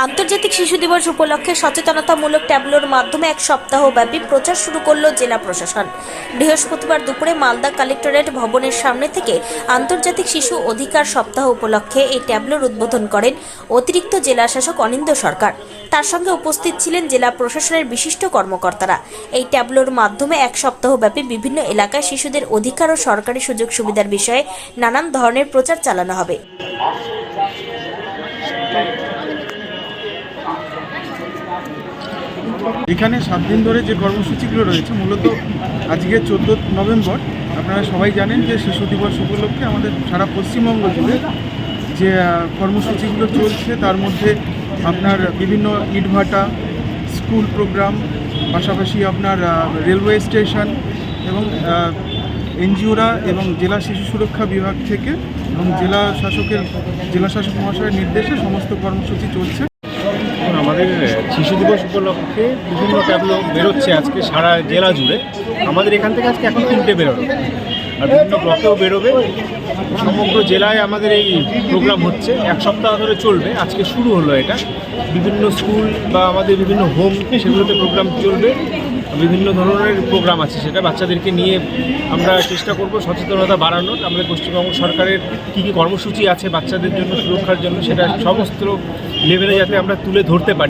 আন্তর্জাতিক শিশু দিবস উপলক্ষে সচেতনতামূলক ট্যাবলোর মাধ্যমে এক সপ্তাহব্যাপী প্রচার শুরু করল জেলা প্রশাসন। বৃহস্পতিবার দুপুরে মালদা কালেক্টরেট ভবনের সামনে থেকে আন্তর্জাতিক শিশু অধিকার সপ্তাহ উপলক্ষে এই ট্যাবলোর উদ্বোধন করেন অতিরিক্ত জেলা শাসক অনিন্দ্য সরকার। তার সঙ্গে উপস্থিত ছিলেন জেলা প্রশাসনের বিশিষ্ট কর্মকর্তারা। এই ট্যাবলোর মাধ্যমে এক সপ্তাহব্যাপী বিভিন্ন এলাকায় শিশুদের অধিকার ও সরকারি সুযোগ সুবিধার বিষয়ে নানান ধরনের প্রচার চালানো হবে। এখানে 7 দিন ধরে যে কর্মসূচিগুলো রয়েছে, মূলত আজকে 14 নভেম্বর আপনারা সবাই জানেন যে শিশু দিবস উপলক্ষে আমাদের সারা পশ্চিমবঙ্গ জুড়ে যে কর্মসূচিগুলো চলছে তার মধ্যে আপনার বিভিন্ন ইটভাটা, স্কুল প্রোগ্রাম, পাশাপাশি আপনার রেলওয়ে স্টেশন এবং এনজিওরা এবং জেলা শিশু সুরক্ষা বিভাগ থেকে এবং জেলা শাসক মহাশয়ের নির্দেশে সমস্ত কর্মসূচি চলছে। আমাদের শিশু দিবস উপলক্ষে বিভিন্ন ট্যাবলো বেরোচ্ছে আজকে সারা জেলা জুড়ে। আমাদের এখান থেকে আজকে এখন 3টে বেরোবে, আর বিভিন্ন ব্লকেও বেরোবে। সমগ্র জেলায় আমাদের এই প্রোগ্রাম হচ্ছে, এক সপ্তাহ ধরে চলবে। আজকে শুরু হলো এটা। বিভিন্ন স্কুল বা আমাদের বিভিন্ন হোম, সেগুলোতে প্রোগ্রাম চলবে। বিভিন্ন ধরনের প্রোগ্রাম আছে, সেটা বাচ্চাদেরকে নিয়ে আমরা চেষ্টা করব সচেতনতা বাড়ানোর। আমাদের পশ্চিমবঙ্গ সরকারের কী কী কর্মসূচি আছে বাচ্চাদের জন্য সুরক্ষার জন্য, সেটা সমস্ত লেভেলে যাতে আমরা তুলে ধরতে পারি।